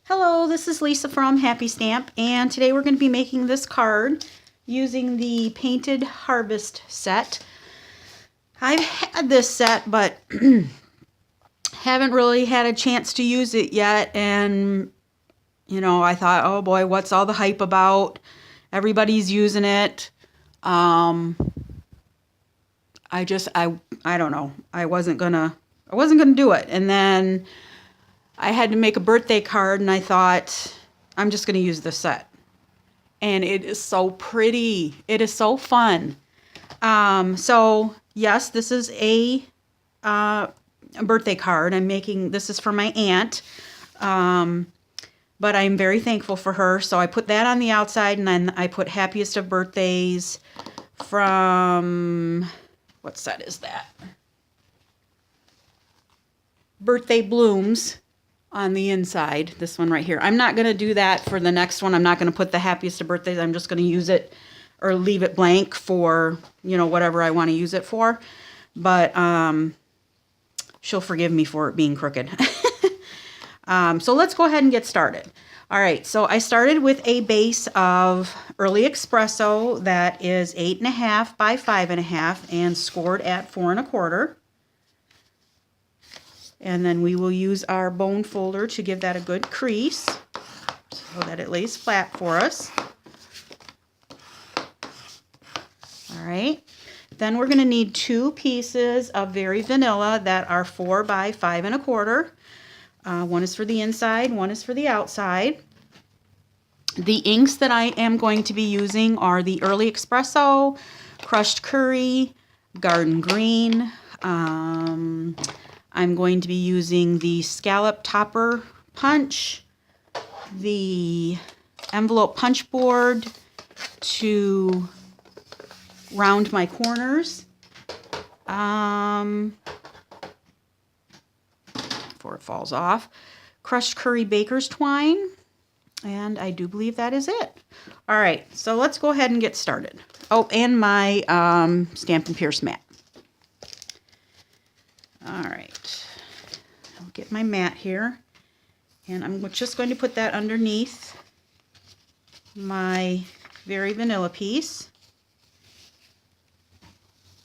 Hello, this is Lisa from Happy Stamp, and today we're going to be making this card using the Painted Harvest set. I've had this set, but haven't really had a chance to use it yet, and I thought, oh boy, what's all the hype about? Everybody's using it. I don't know. I wasn't gonna do it, and then I had to make a birthday card, and I thought, I'm just going to use this set. And it is so pretty. It is so fun. So, yes, this is a birthday card. This is for my aunt. But I'm very thankful for her. So I put that on the outside, and then I put Happiest of Birthdays from, what set is that? Birthday Blooms on the inside, this one right here. I'm not going to do that for the next one. I'm not going to put the Happiest of Birthdays. I'm just going to use it or leave it blank for, whatever I want to use it for. But she'll forgive me for it being crooked. So let's go ahead and get started. All right, so I started with a base of Early Espresso that is 8.5 by 5.5 and scored at 4 1/4. And then we will use our bone folder to give that a good crease so that it lays flat for us. All right. Then we're going to need 2 pieces of Very Vanilla that are 4 by 5 1/4. One is for the inside, one is for the outside. The inks that I am going to be using are the Early Espresso, Crushed Curry, Garden Green. I'm going to be using the Scallop Topper Punch, the Envelope Punch Board to round my corners before it falls off, Crushed Curry Baker's Twine, and I do believe that is it. All right, so let's go ahead and get started. Oh, and my Stampin' Pierce mat. All right, I'll get my mat here, and I'm just going to put that underneath my Very Vanilla piece.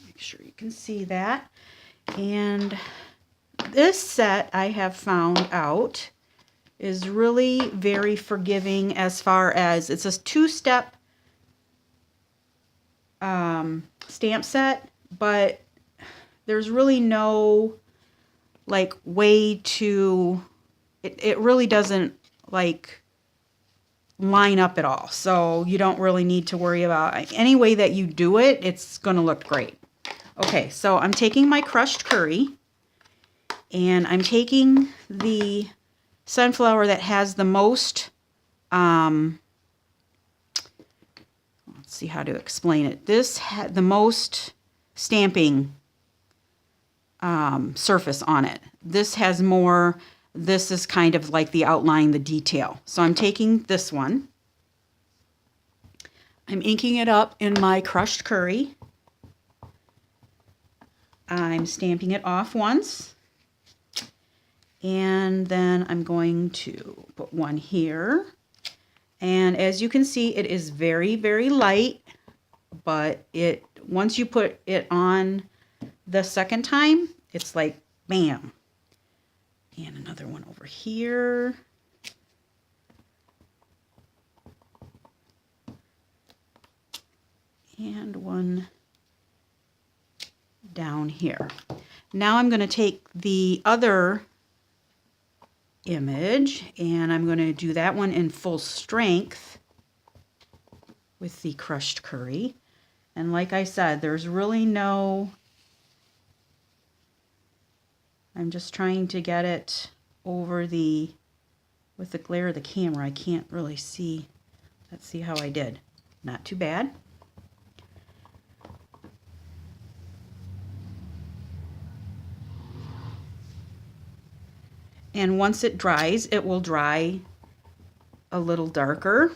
Make sure you can see that. And this set, I have found out, is really very forgiving as far as it's a 2-step stamp set, but there's really no way to, it really doesn't line up at all. So you don't really need to worry about any way that you do it, it's going to look great. Okay, so I'm taking my Crushed Curry, and I'm taking the sunflower that has the most, let's see how to explain it. This had the most stamping surface on it. This has more, this is kind of like the outline, the detail. So I'm taking this one. I'm inking it up in my Crushed Curry. I'm stamping it off once. And then I'm going to put one here. And as you can see, it is very, very light, but once you put it on the second time, it's like bam. And another one over here. And one down here. Now I'm going to take the other image, and I'm going to do that one in full strength with the Crushed Curry. And like I said, there's really no, I'm just trying to get it over with the glare of the camera, I can't really see. Let's see how I did. Not too bad. And once it dries, it will dry a little darker,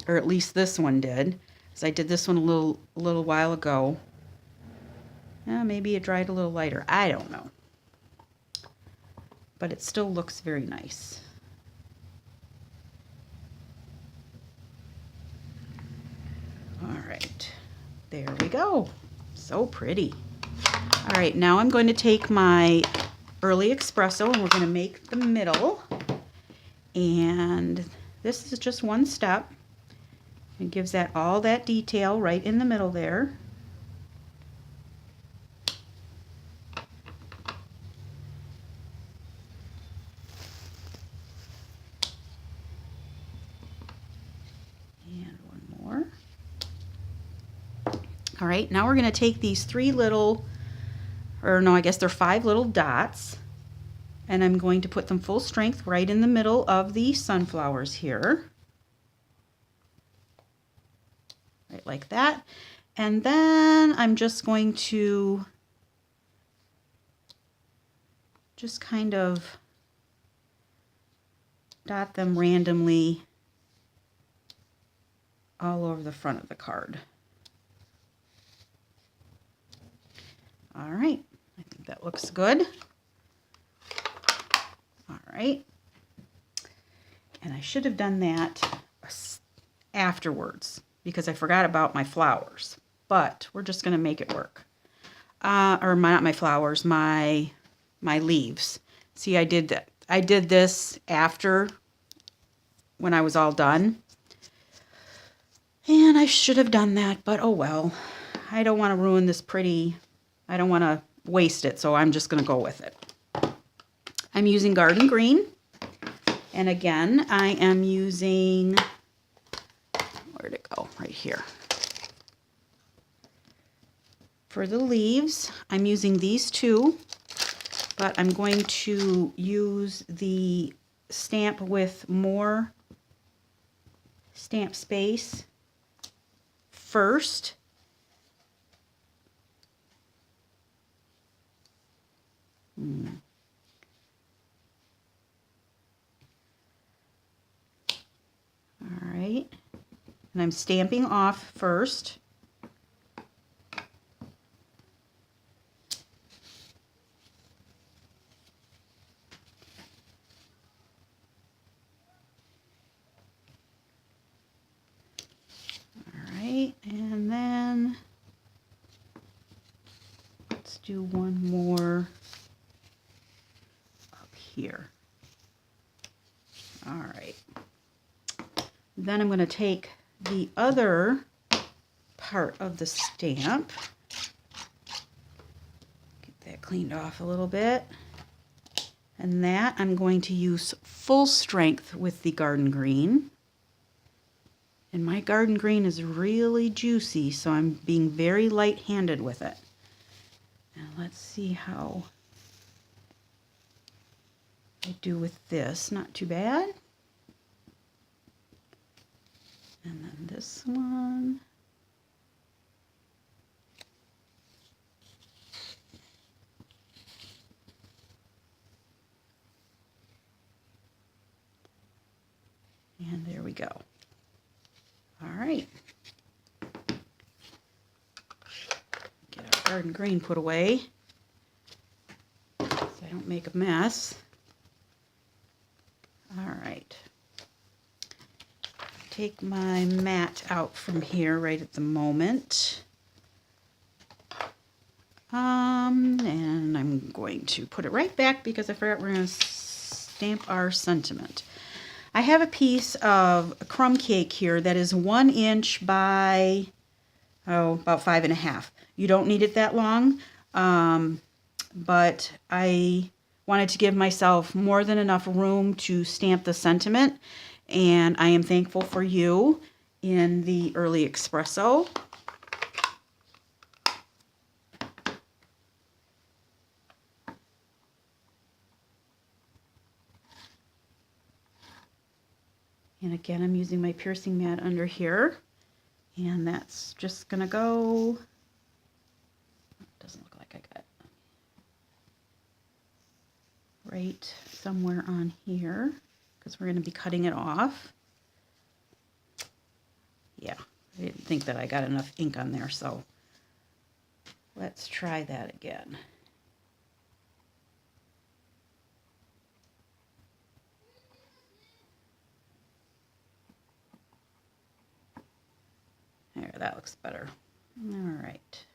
or at least this one did, because I did this one a little while ago. Maybe it dried a little lighter. I don't know. But it still looks very nice. There we go. So pretty. All right, now I'm going to take my early espresso and we're going to make the middle. And this is just one step. It gives that all that detail right in the middle there. And one more. All right, now we're going to take these 3 little, or no, I guess they're 5 little dots, and I'm going to put them full strength right in the middle of the sunflowers here. Right like that. And then I'm just going to just kind of dot them randomly all over the front of the card. All right, I think that looks good. All right, and I should have done that afterwards because I forgot about my flowers, but we're just gonna make it work. Not my flowers, my leaves. See, I did that. I did this after when I was all done. And I should have done that, but oh well. I don't want to ruin this pretty, I don't want to waste it, so I'm just going to go with it. I'm using garden green. And again, I am using, where'd it go? Right here. For the leaves, I'm using these 2, but I'm going to use the stamp with more stamp space first. All right, and I'm stamping off first. All right, and then let's do one more up here. All right. Then I'm going to take the other part of the stamp, get that cleaned off a little bit, and that I'm going to use full strength with the garden green. And my garden green is really juicy, so I'm being very light-handed with it. Now let's see how I do with this. Not too bad. And then this one. And there we go. All right. Get our garden green put away so I don't make a mess. All right. Take my mat out from here right at the moment. And I'm going to put it right back because I forgot we're going to stamp our sentiment. I have a piece of crumb cake here that is 1 inch by, about 5.5. You don't need it that long, but I wanted to give myself more than enough room to stamp the sentiment. And I am thankful for you in the early espresso. And again, I'm using my piercing mat under here. And that's just going to go, doesn't look like I got right somewhere on here, because we're going to be cutting it off. Yeah, I didn't think that I got enough ink on there, so let's try that again. There, that looks better. All right.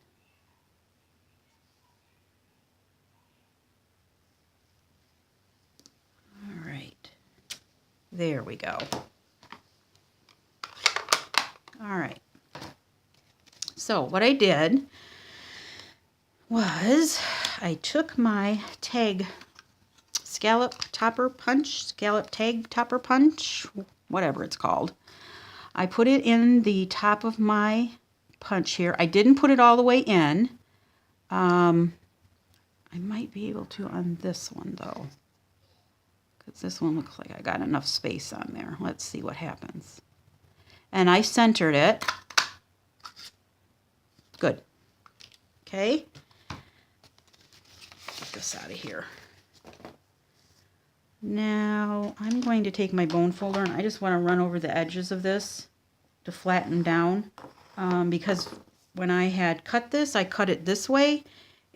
All right. There we go. All right. So what I did was I took my tag scallop tag topper punch, whatever it's called. I put it in the top of my punch here. I didn't put it all the way in. I might be able to on this one though, because this one looks like I got enough space on there. Let's see what happens. And I centered it. Good. Okay. Get this out of here. Now I'm going to take my bone folder and I just want to run over the edges of this to flatten down, because when I had cut this, I cut it this way,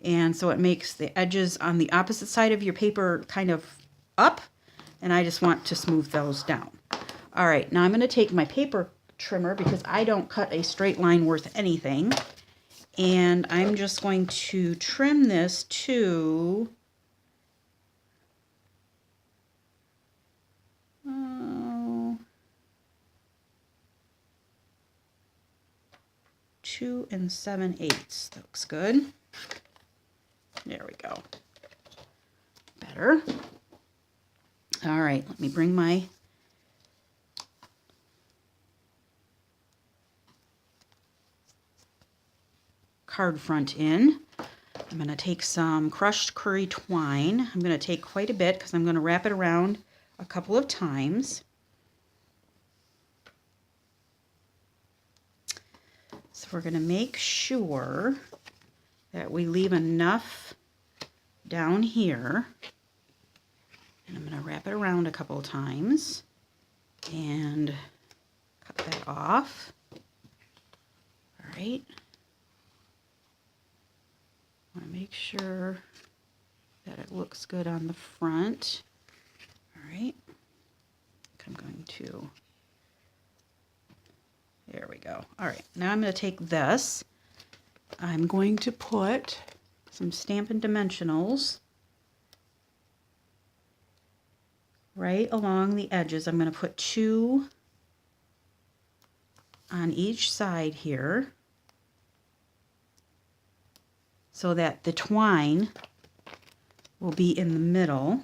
and so it makes the edges on the opposite side of your paper kind of up, and I just want to smooth those down. All right, now I'm going to take my paper trimmer, because I don't cut a straight line worth anything, and I'm just going to trim this to 2 7/8. That looks good. There we go. Better. All right, let me bring my card front in. I'm going to take some crushed curry twine. I'm going to take quite a bit because I'm going to wrap it around a couple of times. So we're going to make sure that we leave enough down here. And I'm going to wrap it around a couple of times and cut that off. All right. I want to make sure that it looks good on the front. All right. I'm going to, there we go. All right, now I'm going to take this. I'm going to put some Stampin' Dimensionals right along the edges. I'm going to put 2 on each side here, so that the twine will be in the middle.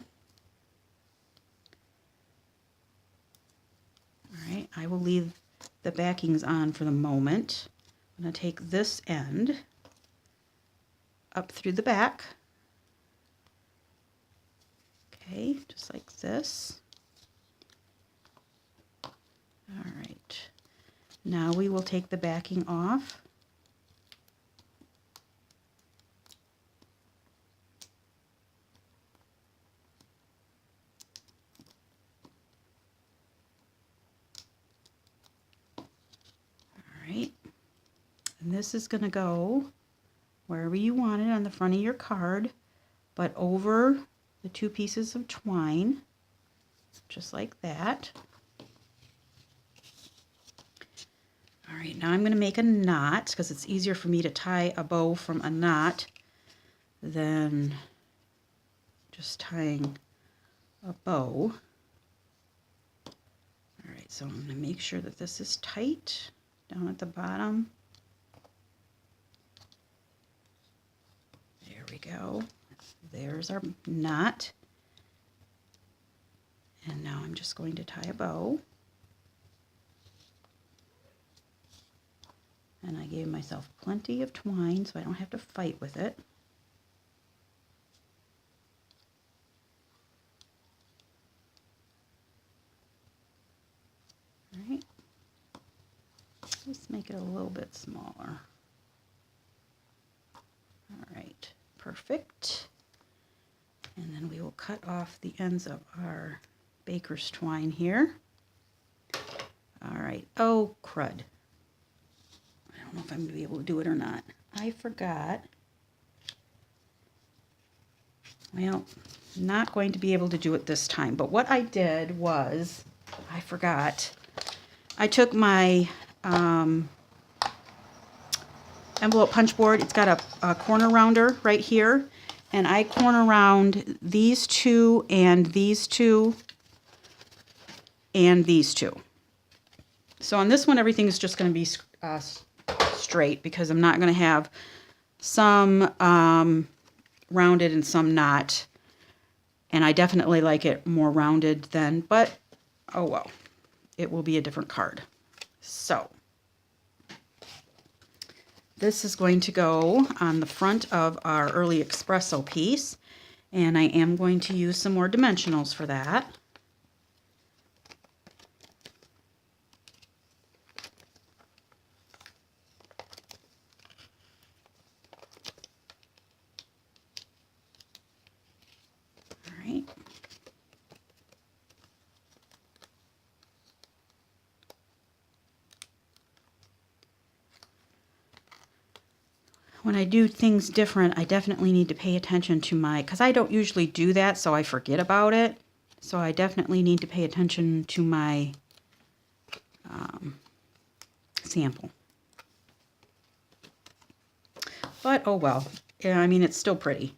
All right, I will leave the backings on for the moment. I'm going to take this end up through the back. Okay, just like this. All right, now we will take the backing off. And this is going to go wherever you want it on the front of your card, but over the 2 pieces of twine, just like that. All right, now I'm going to make a knot, because it's easier for me to tie a bow from a knot than just tying a bow. All right, so I'm going to make sure that this is tight down at the bottom. There we go. There's our knot. And now I'm just going to tie a bow. And I gave myself plenty of twine so I don't have to fight with it. All right. Let's make it a little bit smaller. All right, perfect. And then we will cut off the ends of our baker's twine here. All right, oh crud. I don't know if I'm going to be able to do it or not. I forgot. Well, not going to be able to do it this time, but what I did was, I forgot, I took my envelope punch board. It's got a corner rounder right here. And I corner round these two and these two and these two. So on this one, everything is just going to be straight because I'm not going to have some rounded and some not. And I definitely like it more rounded than, but oh well, it will be a different card. So this is going to go on the front of our early espresso piece, and I am going to use some more dimensionals for that. All right. When I do things different, I definitely need to pay attention to because I don't usually do that, so I forget about it. So I definitely need to pay attention to my sample. But, oh well. Yeah, I mean, it's still pretty.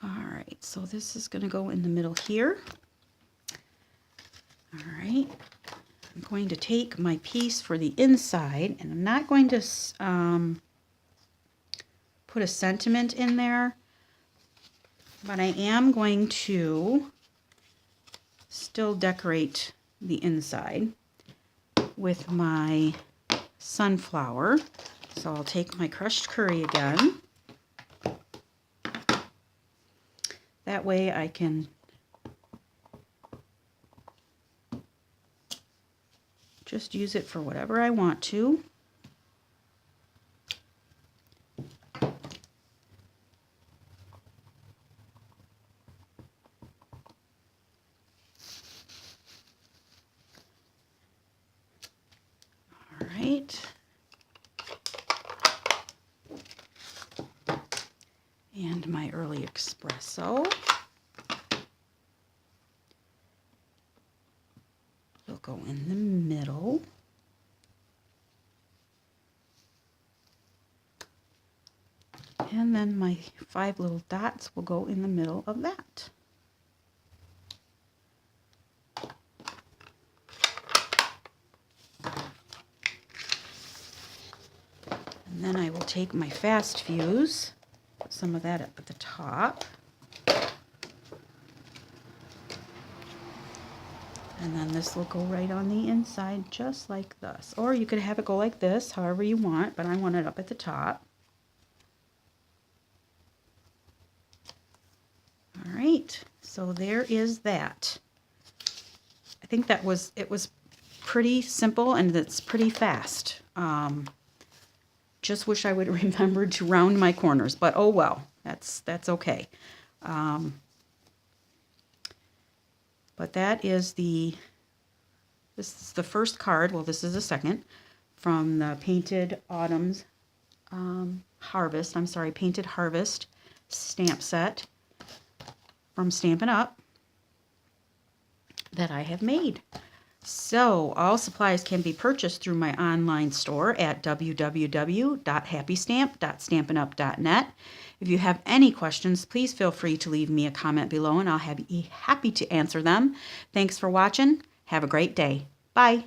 All right, so this is going to go in the middle here. All right. I'm going to take my piece for the inside, and I'm not going to put a sentiment in there, but I am going to still decorate the inside with my sunflower. So I'll take my crushed curry again. That way I can just use it for whatever I want to. All right. And my early espresso. Will go in the middle. And then my 5 little dots will go in the middle of that. And then I will take my fast fuse, put some of that up at the top. And then this will go right on the inside, just like this. Or you could have it go like this, however you want, but I want it up at the top. All right, so there is that. I think it was pretty simple and it's pretty fast. Just wish I would remember to round my corners, but oh well, that's okay. But that is this is the first card, well this is the second, from the Painted Autumn's Painted Harvest stamp set from Stampin' Up! That I have made. So all supplies can be purchased through my online store at www.happystamp.stampinup.net. If you have any questions, please feel free to leave me a comment below and I'll be happy to answer them. Thanks for watching. Have a great day. Bye.